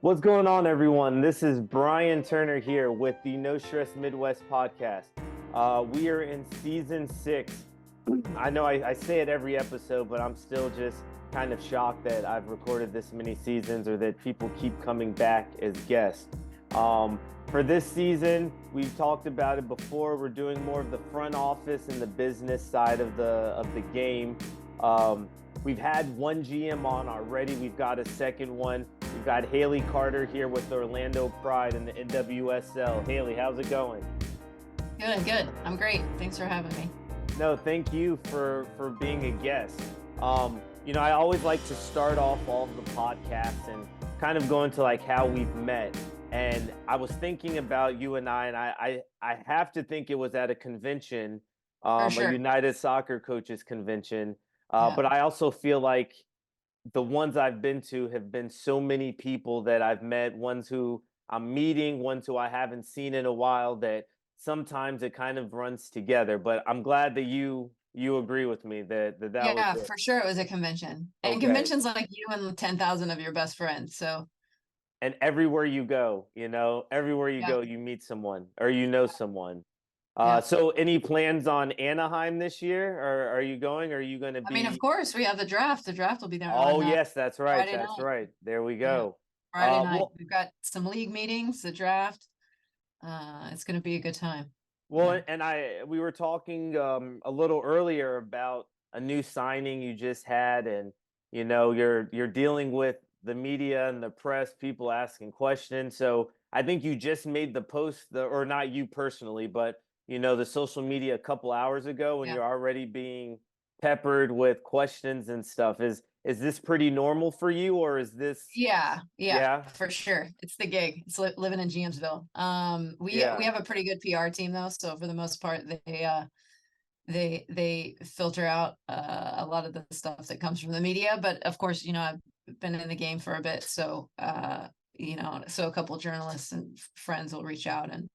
What's going on, everyone? This is Brian Turner here with the No Stress Midwest podcast. We are in season 6. I know I say it every episode, but I'm still just kind of shocked that I've recorded this many seasons or that people keep coming back as guests. For this season, we've talked about it before. We're doing more of the front office and the business side of the game. We've had one GM on already. We've got a second one. We've got Haley Carter here with Orlando Pride in the NWSL. Haley, how's it going? Good. I'm great. Thanks for having me. No, thank you for being a guest. I always like to start off all of the podcasts and kind of go into like how we've met. And I was thinking about you and I have to think it was at a convention, For sure. a United Soccer Coaches convention. Yeah. But I also feel like the ones I've been to have been so many people that I've met, ones who I'm meeting, ones who I haven't seen in a while, that sometimes it kind of runs together. But I'm glad that you agree with me that was Yeah, it. for sure it was a convention. And Okay. conventions like you and 10,000 of your best friends. So And everywhere you go, everywhere you yeah, go, you meet someone or you know someone. yeah. So any plans on Anaheim this year? Or are you going? Or are you going to I mean, of be? course we have the draft. The draft will be there Oh, on yes, that's right. Friday That's night. right. There we Yeah. go. Friday night. Well, We've got some league meetings, the draft. It's going to be a good time. Well, Yeah. and we were talking a little earlier about a new signing you just had, and you're dealing with the media and the press, people asking questions. So I think you just made the post, or not you personally, but the social media a couple hours ago, and Yeah. you're already being peppered with questions and stuff. Is this pretty normal for you, or is this? Yeah, Yeah, for sure. It's the gig. It's living in GMsville. We yeah, have a pretty good PR team though, so for the most part, they filter out a lot of the stuff that comes from the media. But of course, I've been in the game for a bit, so so a couple journalists and friends will reach out and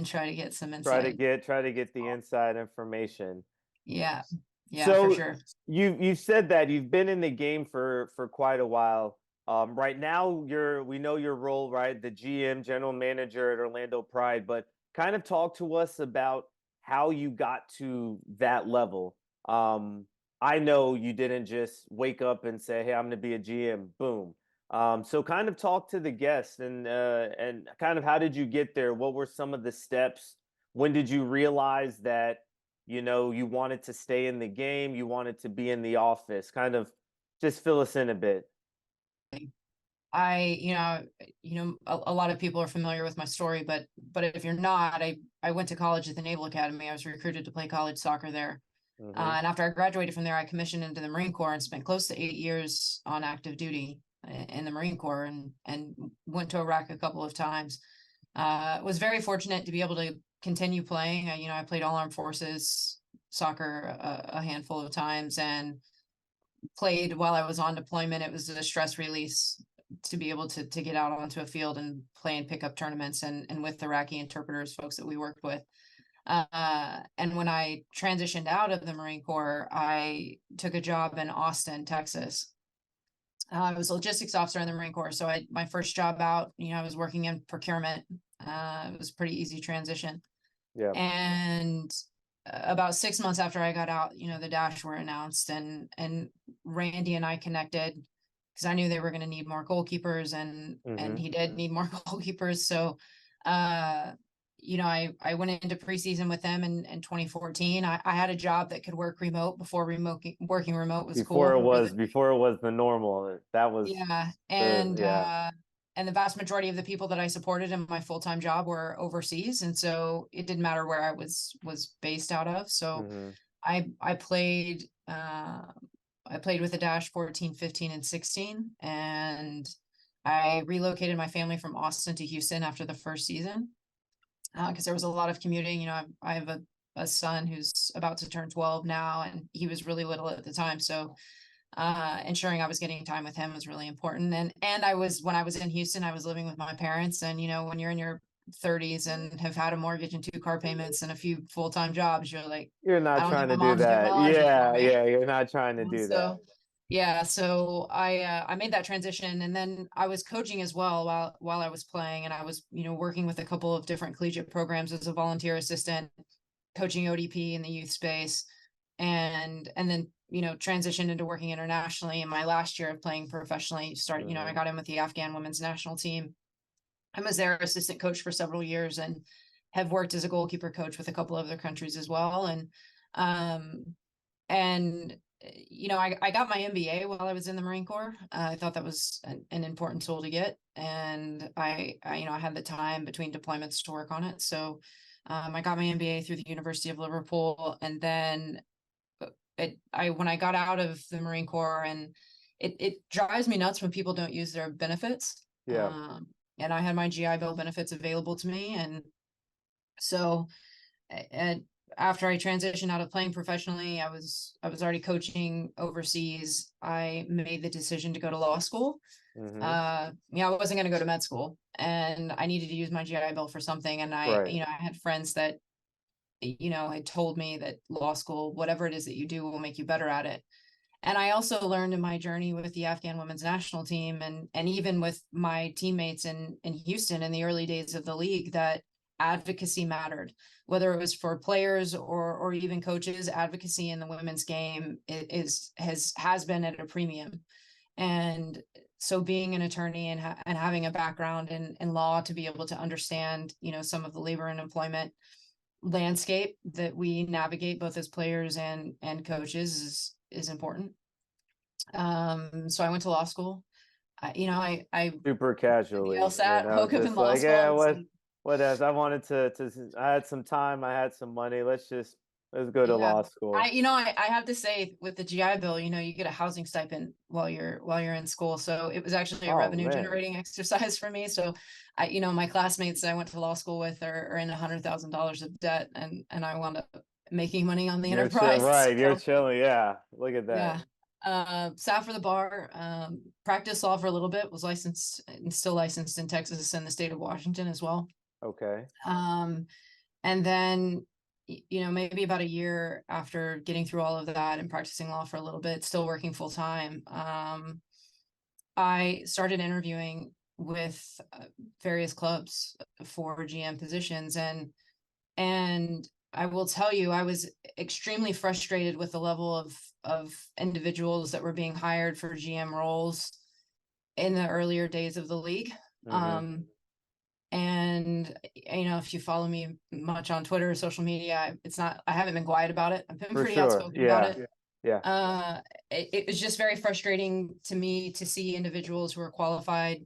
try to get some try insight. to get the inside information. Yeah, yeah, for So sure. you said that you've been in the game for quite a while. Right now, we know your role, right? The GM, general manager at Orlando Pride. But kind of talk to us about how you got to that level. Um, I know you didn't just wake up and say, "Hey, I'm going to be a GM." Boom. So kind of talk to the guests and kind of how did you get there? What were some of the steps? When did you realize that? You wanted to stay in the game, you wanted to be in the office. Kind of just fill us in a bit. I, a lot of people are familiar with my story, but if you're not, I went to college at the Naval Academy. I was recruited to play college soccer there. Mhm. And after I graduated from there, I commissioned into the Marine Corps and spent close to 8 years on active duty in the Marine Corps and went to Iraq a couple of times. Was very fortunate to be able to continue playing. I played all armed forces soccer a handful of times and played while I was on deployment. It was a stress release to be able to get out onto a field and play and pick up tournaments and with Iraqi interpreters, folks that we worked with. And when I transitioned out of the Marine Corps, I took a job in Austin, Texas. I was a logistics officer in the Marine Corps. So my first job out, I was working in procurement. It was a pretty easy transition. Yeah. And about 6 months after I got out, the Dash were announced and Randy and I connected because I knew they were going to need more goalkeepers and Mhm. he did need more goalkeepers. So, I went into preseason with them in 2014. I had a job that could work remote before working remote was Before cool. it was before it was the normal. That was Yeah. yeah. And the vast majority of the people that I supported in my full-time job were overseas. And so it didn't matter where I was based out of. So Mhm. I played with the Dash 14, 15, and 16. And I relocated my family from Austin to Houston after the first season. Because there was a lot of commuting. I have a son who's about to turn 12 now, and he was really little at the time. So ensuring I was getting time with him was really important. And when I was in Houston, I was living with my parents. And when you're in your 30s and have had a mortgage and 2 car payments and a few full-time jobs, you're like, You're I not don't think trying my to do mom's doing that. well enough for Yeah, me. yeah, you're not trying to do So that. Yeah, so I made that transition, and then I was coaching as well while I was playing, and I was, working with a couple of different collegiate programs as a volunteer assistant, coaching ODP in the youth space, and then, transitioned into working internationally in my last year of playing professionally. I got in with the Afghan women's national team. I was their assistant coach for several years and have worked as a goalkeeper coach with a couple of other countries as well. Um, and I got my MBA while I was in the Marine Corps. I thought that was an important tool to get, and I had the time between deployments to work on it. So I got my MBA through the University of Liverpool, and then when I got out of the Marine Corps, and it drives me nuts when people don't use their benefits. Yeah. And I had my GI Bill benefits available to me, and so and after I transitioned out of playing professionally, I was already coaching overseas. I made the decision to go to law school. I wasn't going to go to med school, and I needed to use my GI Bill for something. And Right. I had friends that, had told me that law school, whatever it is that you do, will make you better at it. And I also learned in my journey with the Afghan women's national team, and even with my teammates in Houston in the early days of the league, that advocacy mattered, whether it was for players or even coaches. Advocacy in the women's game has been at a premium. And so being an attorney and having a background in law to be able to understand, some of the labor and employment landscape that we navigate both as players and coaches is important. So I went to law school. I Super casually, LSAT, woke up in just law like, school yeah, and said, what else? I wanted I had some time, I had some money. Let's go to yeah. law school. I have to say, with the GI Bill, you get a housing stipend while you're in school. So it was actually a Oh revenue man. generating exercise for me. So my classmates that I went to law school with are in $100,000 of debt, and I wound up making money on the You're chill, enterprise. right? You're So chilling. Yeah, look at that. yeah. Sat for the bar, practiced law for a little bit, was licensed and still licensed in Texas and the state of Washington as well. Okay. Um, and then, maybe about a year after getting through all of that and practicing law for a little bit, still working full time, I started interviewing with various clubs for GM positions, and I will tell you, I was extremely frustrated with the level of individuals that were being hired for GM roles in the earlier days of the league. Mm-hmm. And if you follow me much on Twitter or social media, I haven't been quiet about it. I've been For pretty sure. outspoken about Yeah. it. Yeah. It was just very frustrating to me to see individuals who are qualified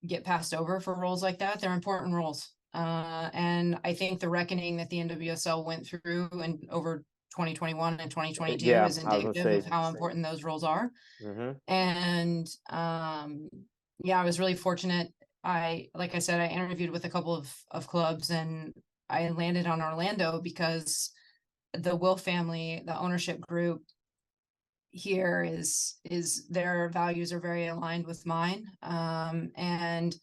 get passed over for roles like that. They're important roles. And I think the reckoning that the NWSL went through and over 2021 and 2022 Yeah. is I was gonna indicative say. of how important those roles are. Mm-hmm. And yeah, I was really fortunate. Like I said, I interviewed with a couple of clubs, and I landed on Orlando because the Will family, the ownership group here, is their values are very aligned with mine. And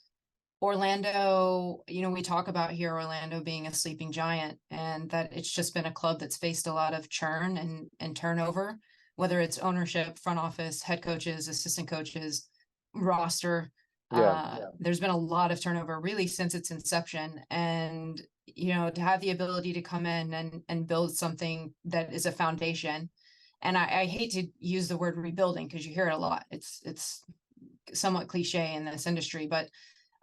Orlando, we talk about here Orlando being a sleeping giant, and that it's just been a club that's faced a lot of churn and turnover, whether it's ownership, front office, head coaches, assistant coaches, roster. Yeah. There's been a lot of turnover really since its inception. And, to have the ability to come in and build something that is a foundation. And I hate to use the word rebuilding because you hear it a lot. It's somewhat cliche in this industry, but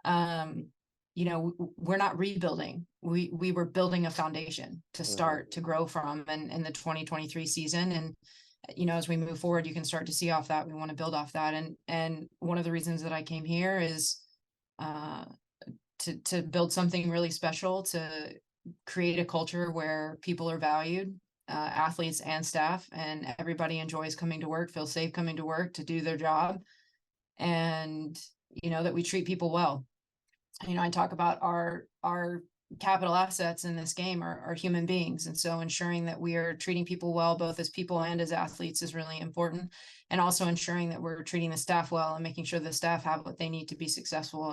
we're not rebuilding. We were building a foundation to start to grow from in the 2023 season. And as we move forward, you can start to see off that. We want to build off that. And one of the reasons that I came here is to build something really special, to create a culture where people are valued, athletes and staff, and everybody enjoys coming to work, feels safe coming to work to do their job, and that we treat people well. I talk about our capital assets in this game are human beings. And so ensuring that we are treating people well, both as people and as athletes, is really important. And also ensuring that we're treating the staff well and making sure the staff have what they need to be successful.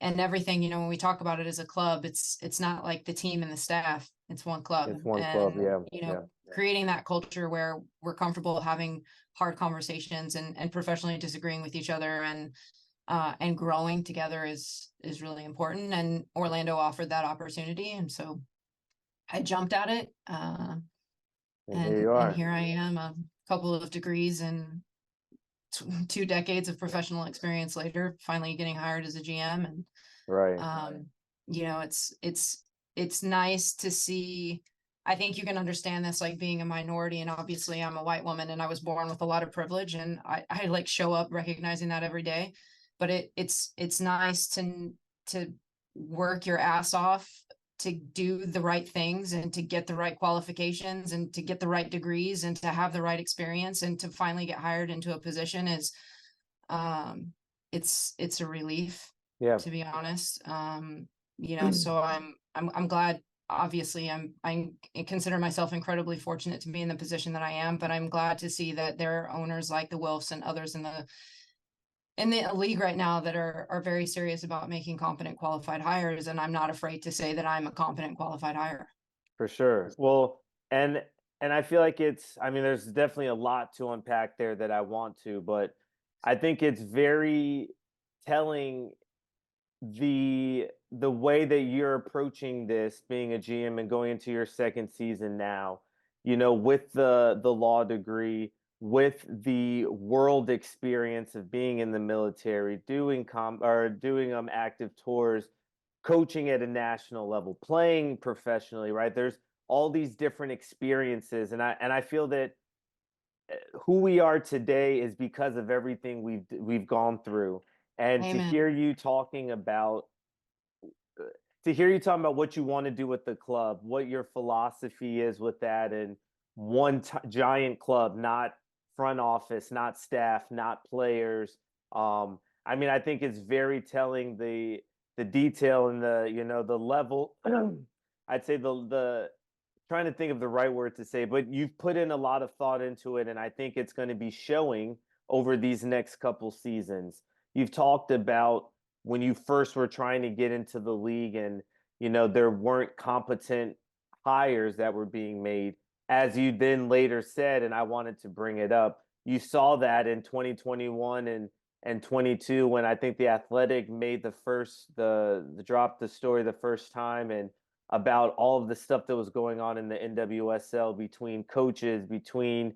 And everything, when we talk about it as a club, it's not like the team and the staff, it's one club. It's one club. And, Yeah. Yeah. creating that culture where we're comfortable having hard conversations and professionally disagreeing with each other and growing together is really important. And Orlando offered that opportunity. And so I jumped at it. And here you are. And here I am, a couple of degrees and 2 decades of professional experience later, finally getting hired as a GM. And Right. you know, it's nice to see. I think you can understand this, like being a minority, and obviously I'm a white woman and I was born with a lot of privilege, and I like show up recognizing that every day. But it's nice to work your ass off to do the right things and to get the right qualifications and to get the right degrees and to have the right experience and to finally get hired into a position is it's a relief, Yeah. to be honest. You know, so I'm glad. Obviously, I consider myself incredibly fortunate to be in the position that I am, but I'm glad to see that there are owners like the Wilfs and others in the league right now that are very serious about making competent, qualified hires. And I'm not afraid to say that I'm a competent, qualified hire. For sure. Well, and I feel like I mean, there's definitely a lot to unpack there that I want to, but I think it's very telling the way that you're approaching this, being a GM and going into your second season now, with the law degree, with the world experience of being in the military, doing active tours, coaching at a national level, playing professionally, right? There's all these different experiences, and I feel that who we are today is because of everything we've gone through. And Amen. to hear you talking about what you want to do with the club, what your philosophy is with that, and giant club, not front office, not staff, not players. I mean, I think it's very telling the detail and the level. I'd say the trying to think of the right word to say, but you've put in a lot of thought into it, and I think it's going to be showing over these next couple seasons. You've talked about when you first were trying to get into the league, and there weren't competent hires that were being made. As you then later said, and I wanted to bring it up, you saw that in 2021 and 22 when I think the Athletic made the dropped the story the first time, and about all of the stuff that was going on in the NWSL between coaches, between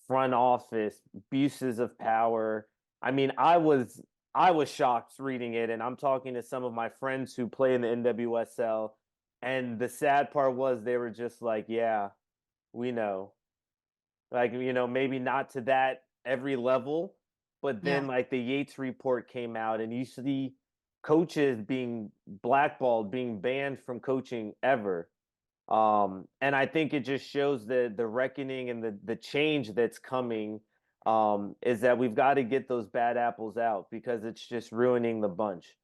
front office, abuses of power. I mean, I was shocked reading it, and I'm talking to some of my friends who play in the NWSL, and the sad part was they were just like, "Yeah, we know." Like, maybe not to that every level, but then Yeah. like the Yates report came out, and you see coaches being blackballed, being banned from coaching ever. And I think it just shows the reckoning and the change that's coming, is that we've got to get those bad apples out because it's just ruining the bunch.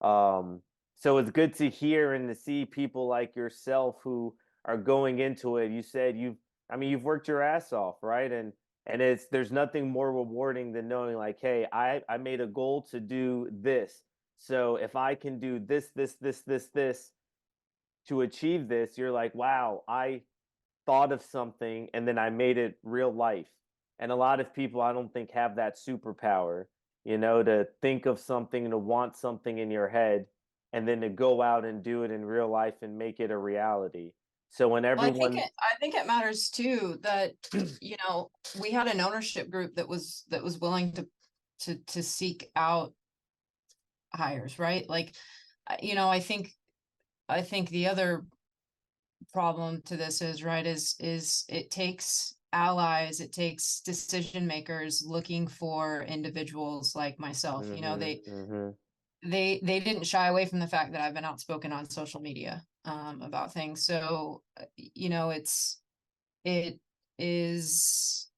So it's good to hear and to see people like yourself who are going into it. You said you've worked your ass off, right? And there's nothing more rewarding than knowing like, hey, I made a goal to do this. So if I can do this to achieve this, you're like, wow, I thought of something and then I made it real life. And a lot of people, I don't think, have that superpower, to think of something, to want something in your head, and then to go out and do it in real life and make it a reality. So when Well, everyone, I think it matters too that, you know, we had an ownership group that was willing to seek out hires, right? Like, you know, I think the other problem to this is, right, is it takes allies, it takes decision makers looking for individuals like myself. You know, hmm hmm they didn't shy away from the fact that I've been outspoken on social media about things. So, you know, it is,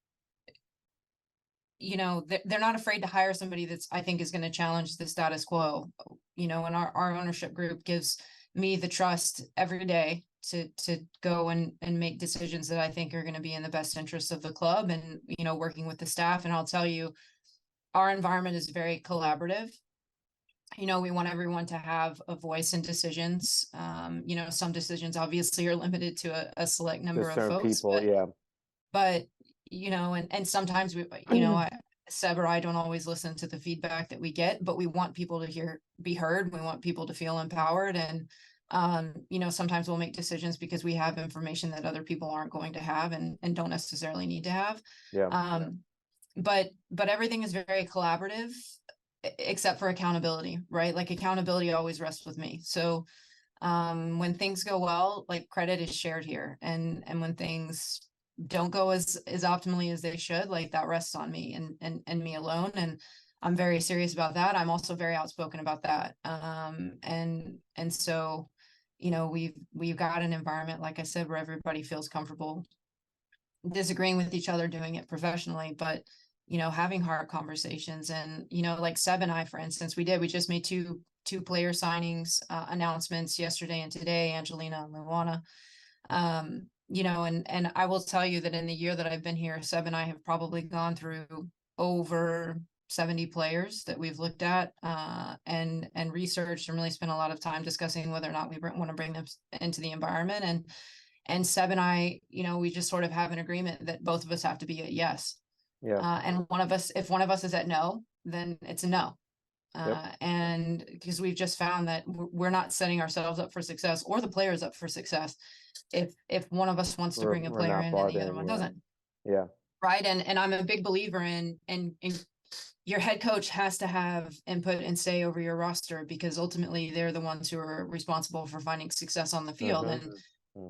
you know, they're not afraid to hire somebody that's, I think, is going to challenge the status quo. You know, and our ownership group gives me the trust every day to go and make decisions that I think are going to be in the best interest of the club, and, you know, working with the staff. And I'll tell you, our environment is very collaborative. You know, we want everyone to have a voice in decisions. You know, some decisions obviously are limited to a select number Just of certain folks, people, but yeah. but and sometimes we, Seb or I don't always listen to the feedback that we get, but we want people to be heard. We want people to feel empowered. And, sometimes we'll make decisions because we have information that other people aren't going to have and don't necessarily need to have. Yeah. But everything is very collaborative except for accountability, right? Like accountability always rests with me. So, when things go well, like credit is shared here. And when things don't go as optimally as they should, like that rests on me and me alone. And I'm very serious about that. I'm also very outspoken about that. And so, we've got an environment, like I said, where everybody feels comfortable disagreeing with each other, doing it professionally, but having hard conversations. And like Seb and I, for instance, we just made two player signings announcements yesterday and today, Angelina and Luana. And I will tell you that in the year that I've been here, Seb and I have probably gone through over 70 players that we've looked at and researched, and really spent a lot of time discussing whether or not we want to bring them into the environment. And Seb and I, we just sort of have an agreement that both of us have to be a yes. Yeah. And if one of us is at no, then it's a no. And because we've just found that we're not setting ourselves up for success or the players up for success if one of us wants to bring a player in and the other one doesn't. Yeah. Right. And I'm a big believer in your head coach has to have input and say over your roster, because ultimately they're the ones who are responsible for finding success on the field.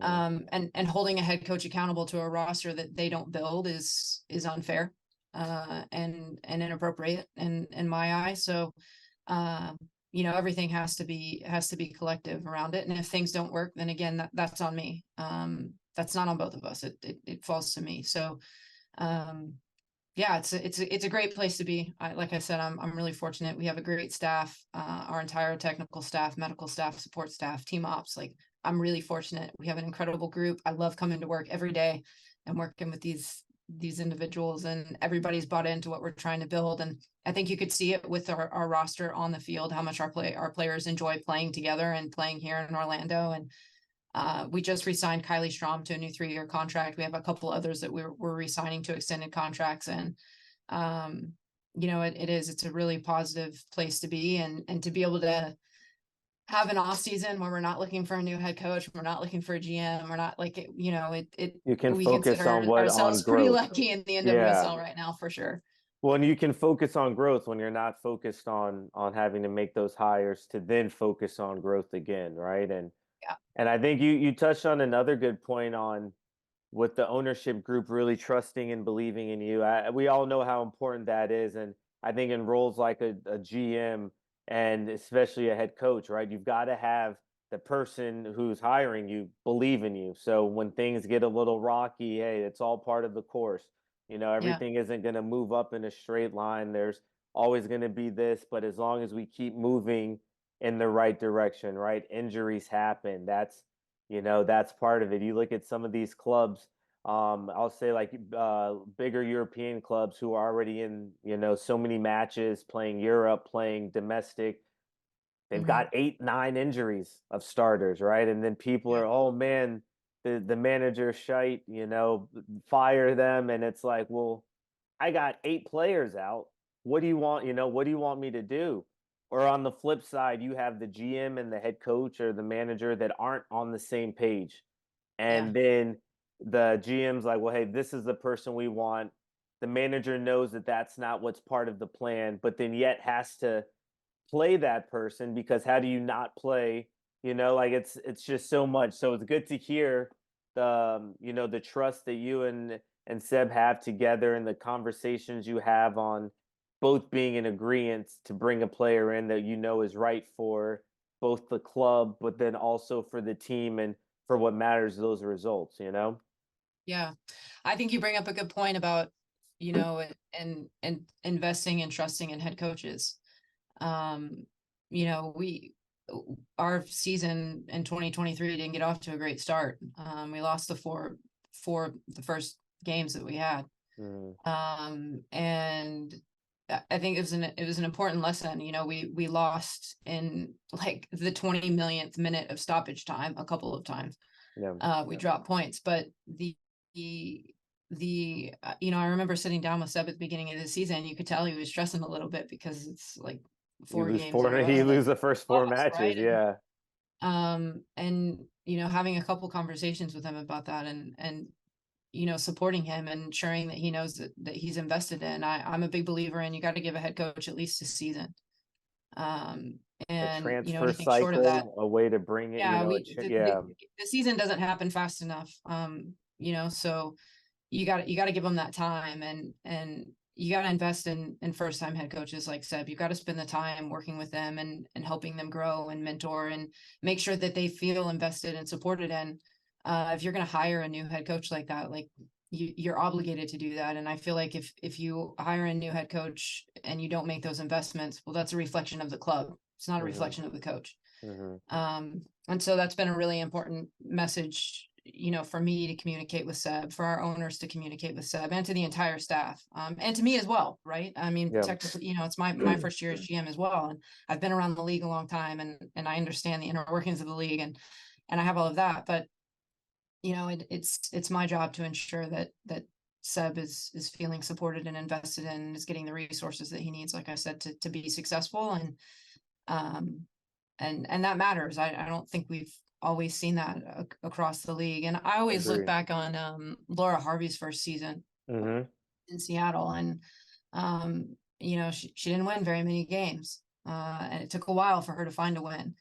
And holding a head coach accountable to a roster that they don't build is unfair and inappropriate in my eyes. So everything has to be collective around it. And if things don't work, then again, that's on me. That's not on both of us. It falls to me. So yeah, it's a great place to be. Like I said, I'm really fortunate. We have a great staff, our entire technical staff, medical staff, support staff, team ops. Like, I'm really fortunate. We have an incredible group. I love coming to work every day and working with these individuals, and everybody's bought into what we're trying to build. And I think you could see it with our roster on the field, how much our players enjoy playing together and playing here in Orlando. And we just re-signed Kylie Strom to a new 3-year contract. We have a couple others that we're re-signing to extended contracts. And it's a really positive place to be, and to be able to have an off season where we're not looking for a new head coach, we're not looking for a GM, we're not like You can we focus consider on ourselves pretty growth. lucky in the NWSL right now, for sure. Well, and you can focus on growth when you're not focused on having to make those hires to then focus on growth again, right? And I think you touched on another good point on with the ownership group really trusting and believing in you. We all know how important that is, and I think in roles like a GM and especially a head coach, right? You've got to have the person who's hiring you believe in you. So when things get a little rocky, hey, it's all part of the course. Everything isn't going to move up in a straight line. There's always going to be this, but as long as we keep moving in the right direction, right? Injuries happen. That's part of it. You look at some of these clubs, I'll say like bigger European clubs who are already in, so many matches, playing Europe, playing domestic. They've got 8, 9 injuries of starters, right? And then people are, oh man, the manager shite, fire them. And it's like, well, I got 8 players out. What do you want? What do you want me to do? Or on the flip side, you have the GM and the head coach or the manager that aren't on the same page. And then the GM's like, well, hey, this is the person we want. The manager knows that that's not what's part of the plan, but then yet has to play that person, because how do you not play? Like it's just so much. So it's good to hear the trust that you and Seb have together, and the conversations you have on both being in agreement to bring a player in that is right for both the club, but then also for the team and for what matters, those results. Yeah, I think you bring up a good point about and investing and trusting in head coaches. Our season in 2023 didn't get off to a great start. We lost the four the first games that we had. And I think it was an important lesson. We lost in like the 20 millionth minute of stoppage time a couple of times. We dropped points, but the I remember sitting down with Seb at the beginning of the season. You could tell he was stressing a little bit because it's like You 4 lose games in a four, row you that lose the first four lost, right? matches. Yeah. And having a couple conversations with him about that, and supporting him and ensuring that he knows that he's invested in. I'm a big believer in, you got to give a head coach at least a season. Um, A and transfer anything short of that, cycle, a way to bring it, yeah, yeah. the season doesn't happen fast enough. So you got to give them that time, and you got to invest in first time head coaches like Seb. You got to spend the time working with them and helping them grow and mentor and make sure that they feel invested and supported in. If you're going to hire a new head coach like that, like you're obligated to do that. And I feel like if you hire a new head coach and you don't make those investments, well, that's a reflection of the club. It's not a Hmm. reflection of the coach. Hmm. And so that's been a really important message, for me to communicate with Seb, for our owners to communicate with Seb, and to the entire staff, and to me as well, right? I mean, Yeah. technically, it's my first year as GM as well, and I've been around the league a long time, and I understand the inner workings of the league, and I have all of that, but it's my job to ensure that Seb is feeling supported and invested in, and is getting the resources that he needs, like I said, to be successful, um, and that matters. I don't think we've always seen that across the league. And I always look Agree. back on Laura Harvey's first season Hmm. in Seattle, and she didn't win very many games, and it took a while for her to find a win.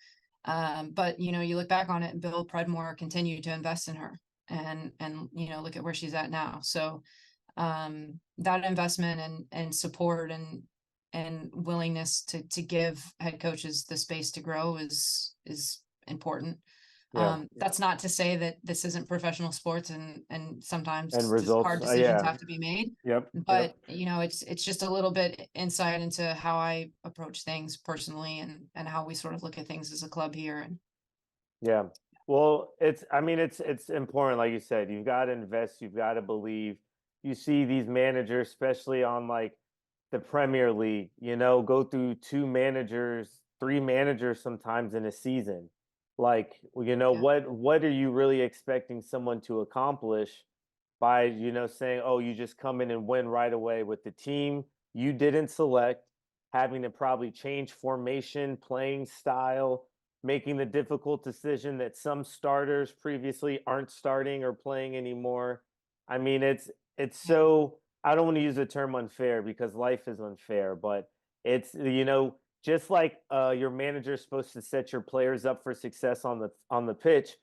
But you look back on it, and Bill Predmore continued to invest in her, and look at where she's at now. So that investment and support and willingness to give head coaches the space to grow is important. Yeah. That's not to say that this isn't professional sports, and And sometimes results. hard decisions Yeah. have to be made. Yep. But it's just a little bit insight into how I approach things personally, and how we sort of look at things as a club here. And Yeah. Well, it's important, like you said, you've got to invest, you've got to believe. You see these managers, especially on like the Premier League, go through two managers, three managers sometimes in a season. Like, yeah, what are you really expecting someone to accomplish by, saying, oh, you just come in and win right away with the team you didn't select, having to probably change formation, playing style, making the difficult decision that some starters previously aren't starting or playing anymore. I mean, it's yeah, so, I don't want to use the term unfair because life is unfair, but it's just like your manager is supposed to set your players up for success on the pitch,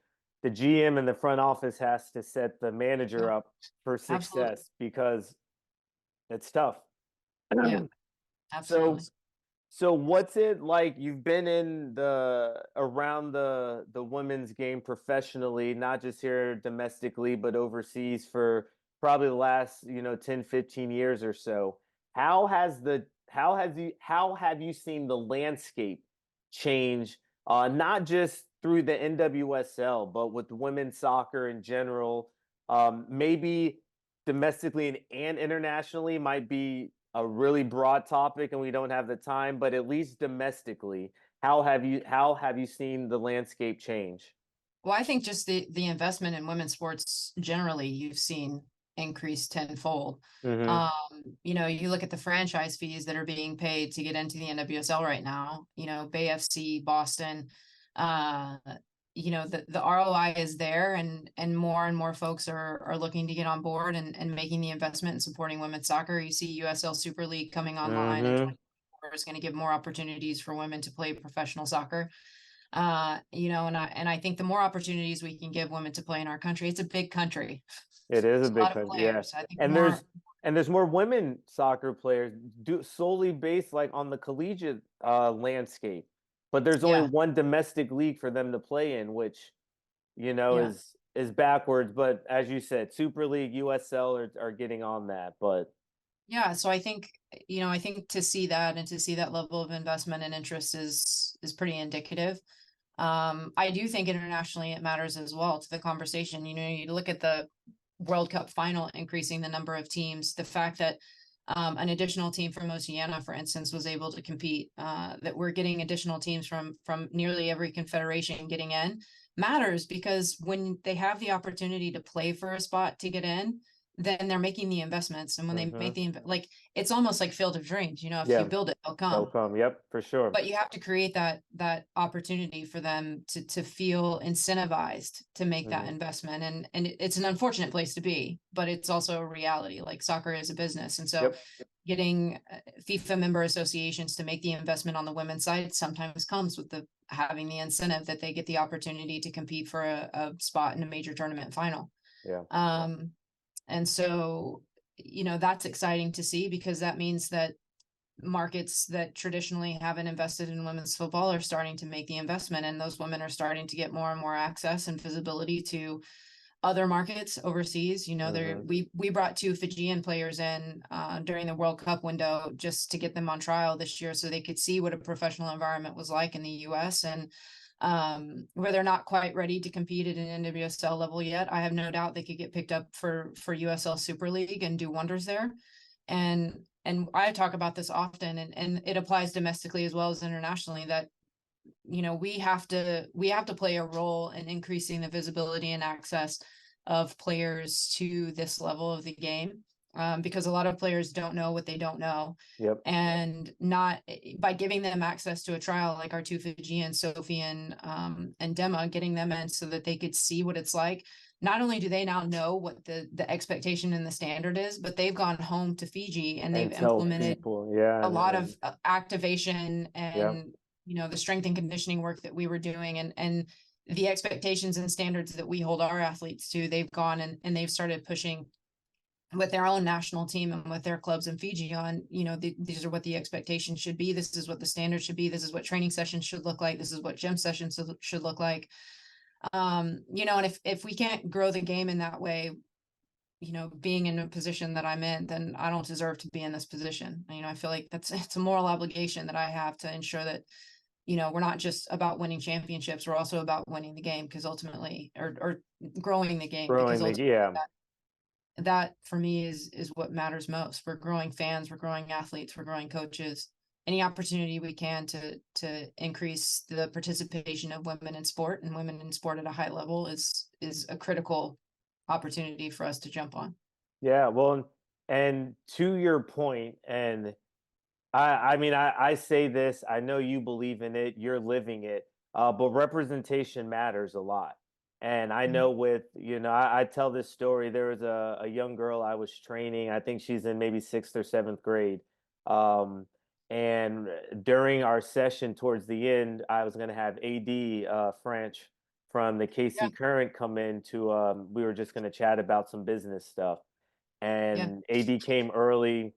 the GM in the front office has to set the manager sure, up for absolutely, success because it's tough. yeah, So absolutely. so what's it like? You've been in the around the women's game professionally, not just here domestically, but overseas for probably the last, 10, 15 years or so. How have you seen the landscape change, not just through the NWSL, but with women's soccer in general? Maybe domestically and internationally might be a really broad topic and we don't have the time, but at least domestically, how have you seen the landscape change? Well, I think just the investment in women's sports generally, you've seen increase tenfold. Hmm. Um, you look at the franchise fees that are being paid to get into the NWSL right now, Bay FC, Boston, uh, the ROI is there, and more folks are looking to get on board and making the investment and supporting women's soccer. You see USL Super League coming online in Hmm. 2024 is going to give more opportunities for women to play professional soccer. And I think the more opportunities we can give women to play in our country, it's a big country. It is a It's a big lot of country, yeah. players. I think And more, there's more women soccer players do solely based like on the collegiate landscape. But there's only yeah, one domestic league for them to play in, which, yeah, is backwards. But as you said, Super League, USL are getting on that. But yeah. So I think to see that, and to see that level of investment and interest is pretty indicative. I do think internationally it matters as well to the conversation. You look at the World Cup final increasing the number of teams, the fact that an additional team from Oceania, for instance, was able to compete, that we're getting additional teams from nearly every confederation getting in, matters, because when they have the opportunity to play for a spot to get in, then they're making the investments. And when they Mm-hmm. make like, it's almost like Field of Dreams, you know, if you Yeah, build it, they'll they'll come. come. Yep, for sure. But you have to create that opportunity for them to feel incentivized to make that Mm-hmm. investment. And it's an unfortunate place to be, but it's also a reality. Like, soccer is a business. And so Yep. getting FIFA member associations to make the investment on the women's side sometimes comes with the having the incentive that they get the opportunity to compete for a spot in a major tournament final. Yeah. And so, you know, that's exciting to see, because that means that markets that traditionally haven't invested in women's football are starting to make the investment, and those women are starting to get more and more access and visibility to other markets overseas. You know, Mm-hmm. we brought 2 Fijian players in during the World Cup window just to get them on trial this year, so they could see what a professional environment was like in the US. And where they're not quite ready to compete at an NWSL level yet, I have no doubt they could get picked up for USL Super League and do wonders there. And I talk about this often, and it applies domestically as well as internationally, that, you know, we have to play a role in increasing the visibility and access of players to this level of the game, because a lot of players don't know what they don't know. Yep. And not by giving them access to a trial like our 2 Fijians, Sophie and Dema, getting them in so that they could see what it's like. Not only do they now know what the expectation and the standard is, but they've gone home to Fiji and they've And tell implemented people, yeah, a lot and of activation yeah. and, you know, the strength and conditioning work that we were doing, and the expectations and standards that we hold our athletes to. They've gone and they've started pushing with their own national team and with their clubs in Fiji on, you know, these are what the expectations should be. This is what the standard should be. This is what training sessions should look like. This is what gym sessions should look like. You know, and if we can't grow the game in that way, you know, being in a position that I'm in, then I don't deserve to be in this position. You know, I feel like it's a moral obligation that I have to ensure that, you know, we're not just about winning championships, we're also about winning the game, because ultimately, or growing the game, because Growing the, ultimately yeah. that for me is what matters most. We're growing fans, we're growing athletes, we're growing coaches. Any opportunity we can to increase the participation of women in sport, and women in sport at a high level, is a critical opportunity for us to jump on. Yeah, well, and to your point, and I mean, I say this, I know you believe in it, you're living it, but representation matters a lot. And I Mhm. know with, you know, I tell this story. There was a young girl I was training. I think she's in maybe sixth or seventh grade. Um, and during our session towards the end, I was going to have AD French from the Yeah, KC Current come in to, we were just going to chat about some business stuff. yeah, And AD came early.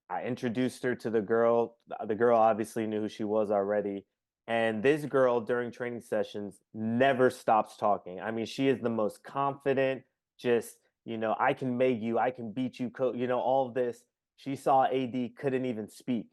I introduced her to the girl. The girl obviously knew who she was already. And this girl during training sessions never stops talking. I mean, she is the most confident, just, you know, I can make you, I can beat you, you know, all of this. She saw AD, couldn't even speak,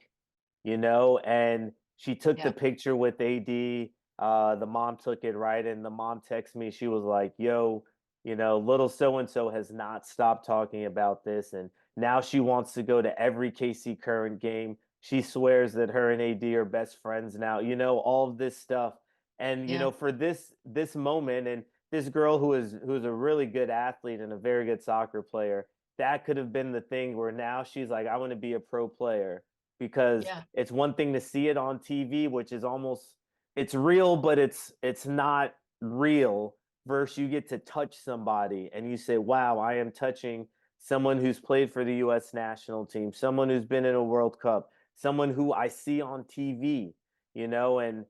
you know, and she took the yeah, picture with AD. The mom took it, right, and the mom texted me. She was like, "Yo, you know, little so and so has not stopped talking about this, and now she wants to go to every KC Current game. She swears that her and AD are best friends now. You know, all of this stuff, and you yeah, know, for this moment, and this girl who is a really good athlete and a very good soccer player, that could have been the thing where now she's like, I want to be a pro player." Because yeah, it's one thing to see it on TV, which is almost it's real, but it's not real. Versus you get to touch somebody and you say, "Wow, I am touching someone who's played for the U.S. national team, someone who's been in a World Cup, someone who I see on TV." You know, and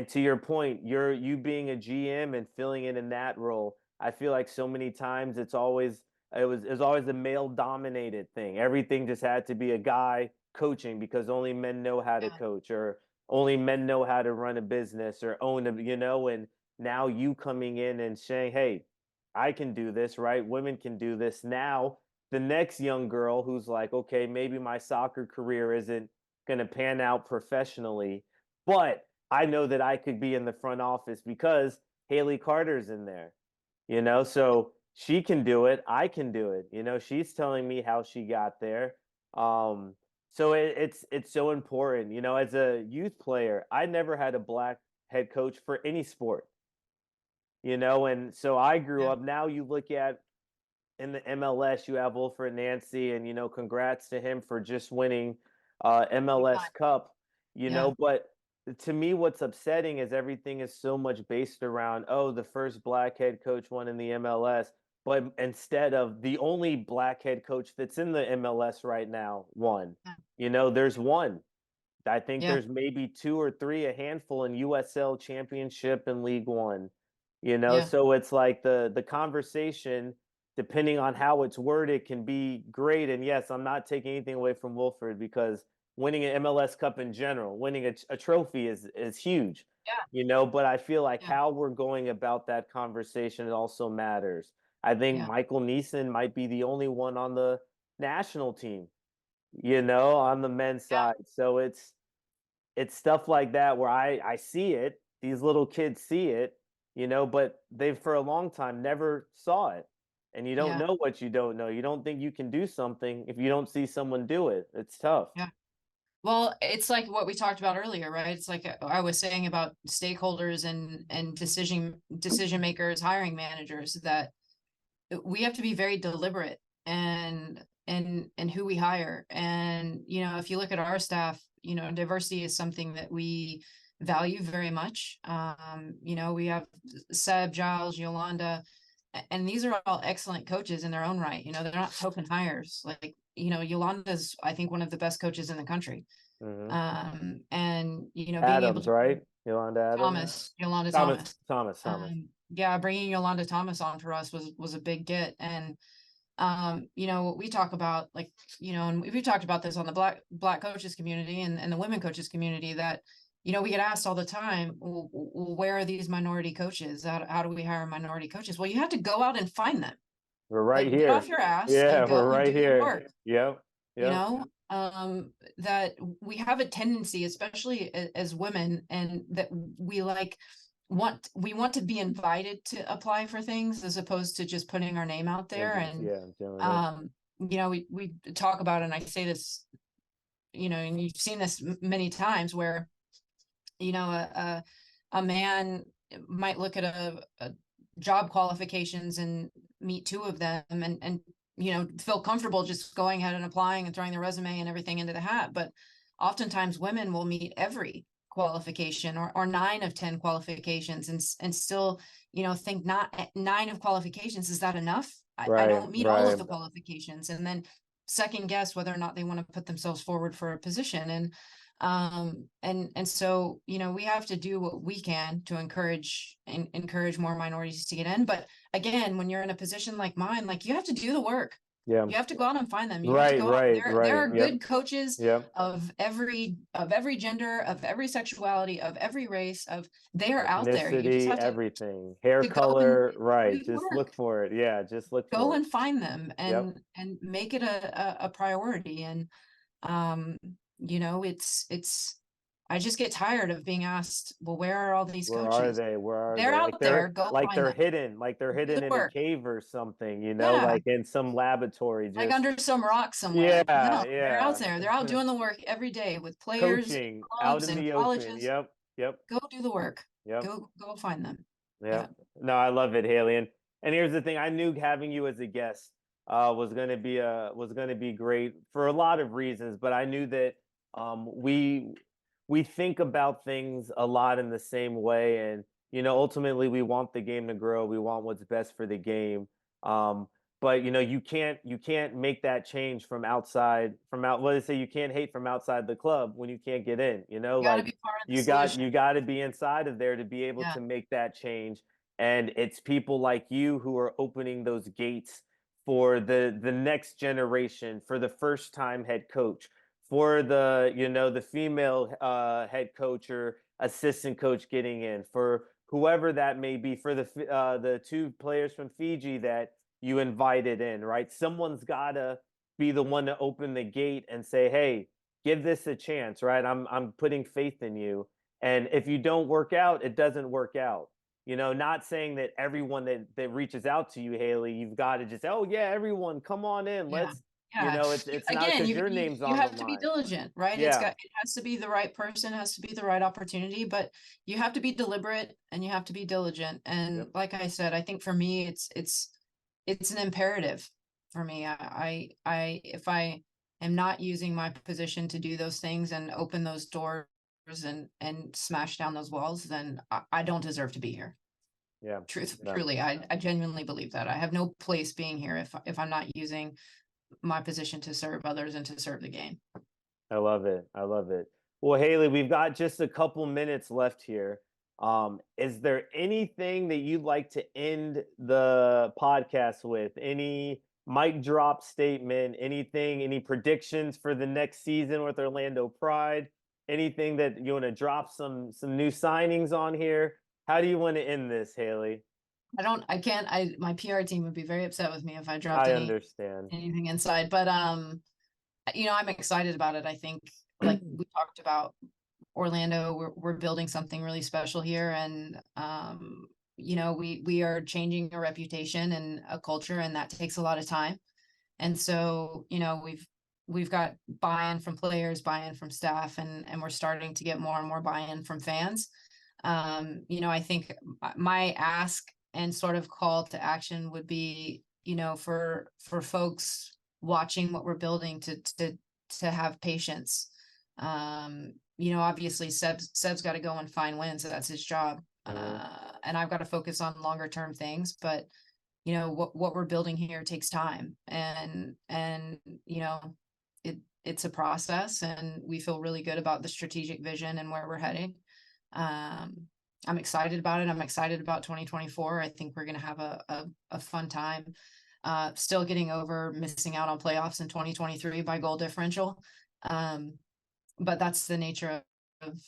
to your point, you being a GM and filling in that role. I feel like so many times it was always a male dominated thing. Everything just had to be a guy coaching because only men know how to yeah, coach, or only men know how to run a business or own a, you know, and now you coming in and saying, "Hey, I can do this, right? Women can do this." Now, the next young girl who's like, "Okay, maybe my soccer career isn't going to pan out professionally, but I know that I could be in the front office because Haley Carter's in there." You know, so she can do it, I can do it. You know, she's telling me how she got there. Um, so it's so important. You know, as a youth player, I never had a black head coach for any sport. You know, and so I grew yeah, up. Now you look at in the MLS, you have Wilfred Nancy, and congrats to him for just winning Big MLS time. Cup. Yeah. But to me, what's upsetting is everything is so much based around, oh, the first black head coach won in the MLS, but instead of the only black head coach that's in the MLS right now won. Yeah. There's one. I think Yeah. there's maybe two or three, a handful in USL Championship and League One. Yeah. So it's like the conversation, depending on how it's worded, can be great. And yes, I'm not taking anything away from Wilfred, because winning an MLS Cup in general, winning a trophy is huge. Yeah. But I feel like Yeah. how we're going about that conversation, it also matters. I think Yeah. Michael Neeson might be the only one on the national team, on the men's Yeah. side. So it's stuff like that where I see it, these little kids see it, but they've for a long time never saw it. And you don't Yeah. know what you don't know. You don't think you can do something if you don't see someone do it. It's tough. Yeah. Well, it's like what we talked about earlier, right? It's like I was saying about stakeholders and decision makers, hiring managers, that we have to be very deliberate and who we hire. And if you look at our staff, diversity is something that we value very much. We have Seb, Giles, Yolanda, and these are all excellent coaches in their own right. They're not token hires. Like, Yolanda's, I think, one of the best coaches in the country. Hmm. And being able Adams, to right? Yolanda Adams. Yolanda Thomas. Thomas. Thomas. Yeah, bringing Yolanda Thomas on for us was a big get. And what we talk about, like, and we've talked about this on the black coaches community and the women coaches community, that we get asked all the time, well, where are these minority coaches? How do we hire minority coaches? Well, you have to go out and find them. We're right Like, get off here. your ass Yeah, and we're go and right do the here. work. Yep. you Yep. know that we have a tendency, especially as women, and that we want to be invited to apply for things as opposed to just putting our name out And there. just, And yeah, doing it. we talk about it, and I say this, and you've seen this many times, where a man might look at a job qualifications and meet two of them, and feel comfortable just going ahead and applying and throwing their resume and everything into the hat. But oftentimes women will meet every qualification, or 9 of 10 qualifications, and still think, not 9 of qualifications, is that enough? I Right, don't meet all of right. the qualifications, and then second guess whether or not they want to put themselves forward for a position. And so we have to do what we can to encourage more minorities to get in. But again, when you're in a position like mine, like, you have to do the work. Yeah. You have to go out and find them. You have to Right, go out. right, There right. are Yep. good coaches Yep. of every gender, of every sexuality, of every race, they are out there. You just Ethnicity, have everything. Hair to go and color, right. do the Just look work. for it. Yeah, just look Go for it. and find them, Yep. and make it a priority. And um it's I just get tired of being asked, well, where are all these Where are coaches? they? Where are They're they? out there, go find them. Like they're Do the hidden in a work. cave or something, Yeah, like in some laboratory like just under some rock somewhere. yeah, No, they're out yeah. there. They're out doing the work every day with players, Coaching out clubs, in and the open. colleges. Yep. Yep. Go do the work. Yep. Go find them. Yeah. Yep. No, I love it, Haley. And here's the thing, I knew having you as a guest was gonna be great for a lot of reasons, but I knew that we think about things a lot in the same way. And ultimately we want the game to grow, we want what's best for the game. um but you can't make that change from outside, what do they say, you can't hate from outside the club when you can't get in, You got to like be part of the you solution. got to be inside of there to be able Yeah. to make that change. And it's people like you who are opening those gates for the next generation, for the first time head coach, for the female head coach or assistant coach getting in, for whoever that may be, for the two players from Fiji that you invited in, right? Someone's gotta be the one to open the gate and say, "Hey, give this a chance," right? I'm putting faith in you, and if you don't work out, it doesn't work out. Not saying that everyone that reaches out to you, Haley, you've got to just, oh yeah, everyone, come on in, Yeah. let's, Yeah. it's not Again, because your name's you on the have to be line. diligent, right? Yeah. It has to be the right person, has to be the right opportunity, but you have to be deliberate and you have to be diligent. And Yep. like I said, I think for me, it's it's an imperative for me. If I am not using my position to do those things and open those doors and smash down those walls, then I don't deserve to be here. Yeah. No. Truly, I genuinely believe that I have no place being here if I'm not using my position to serve others and to serve the game. I love it. I love it. Well, Haley, we've got just a couple minutes left here. Is there anything that you'd like to end the podcast with? Any mic drop statement? Anything? Any predictions for the next season with Orlando Pride? Anything that you want to drop some new signings on here? How do you want to end this, Haley? I can't, my PR team would be very upset with me if I dropped I understand. anything inside, but, I'm excited about it. I think, like we talked about Orlando, we're building something really special here. And, we are changing a reputation and a culture, and that takes a lot of time. And so, we've got buy-in from players, buy-in from staff, and we're starting to get more and more buy-in from fans. I think my ask and sort of call to action would be, for folks watching what we're building to have patience. Obviously Seb's got to go and find wins, so that's his job. And I've got to focus on longer term things, but what we're building here takes time, and it's a process, and we feel really good about the strategic vision and where we're heading. I'm excited about it. I'm excited about 2024. I think we're going to have a fun time. Still getting over missing out on playoffs in 2023 by goal differential. But that's the nature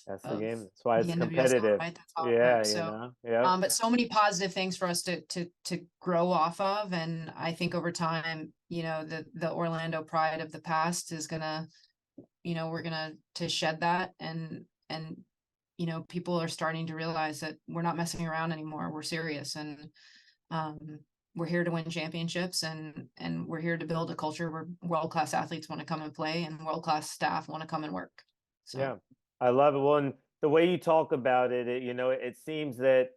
That's the game. That's why it's the NWSL, competitive. right? That's how it Yeah, works. you So, know. Yeah. but so many positive things for us to grow off of. And I think over time, the Orlando Pride of the past is gonna, we're gonna to shed that, and people are starting to realize that we're not messing around anymore. We're serious, and we're here to win championships, and we're here to build a culture where world-class athletes want to come and play, and world-class staff want to come and work. So. Yeah, I love it. Well, and the way you talk about it, it seems that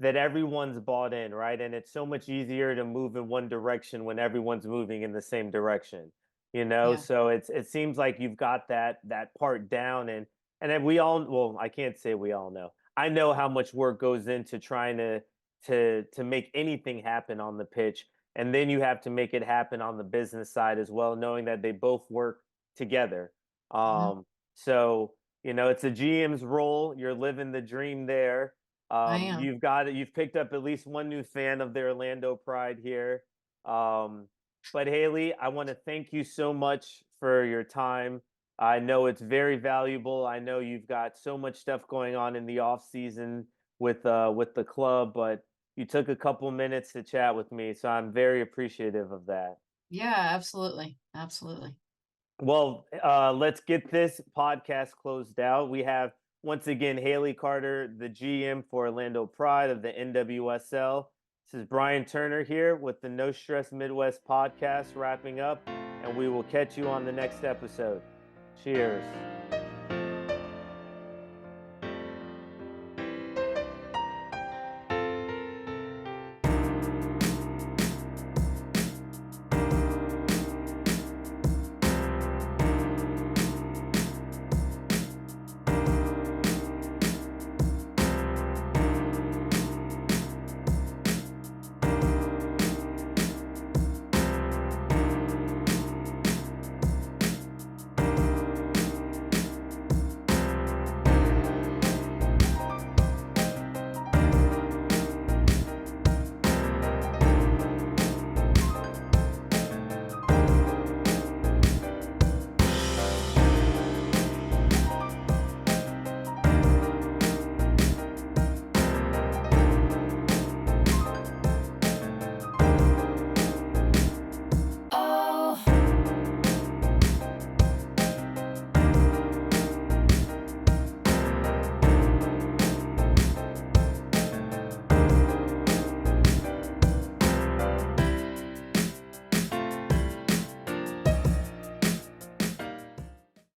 everyone's bought in, right? And it's so much easier to move in one direction when everyone's moving in the same direction. Yeah. So it seems like you've got that part down, and then we all, well, I can't say we all know. I know how much work goes into trying to make anything happen on the pitch, and then you have to make it happen on the business side as well, knowing that they both work together. Mhm. So, it's a GM's role. You're living the dream there. I am. You've picked up at least one new fan of the Orlando Pride here. But Haley, I want to thank you so much for your time. I know it's very valuable. I know you've got so much stuff going on in the off season with the club, but you took a couple minutes to chat with me, so I'm very appreciative of that. Yeah, absolutely. Absolutely. Well, let's get this podcast closed out. We have, once again, Haley Carter, the GM for Orlando Pride of the NWSL. This is Brian Turner here with the No Stress Midwest podcast wrapping up, and we will catch you on the next episode. Cheers.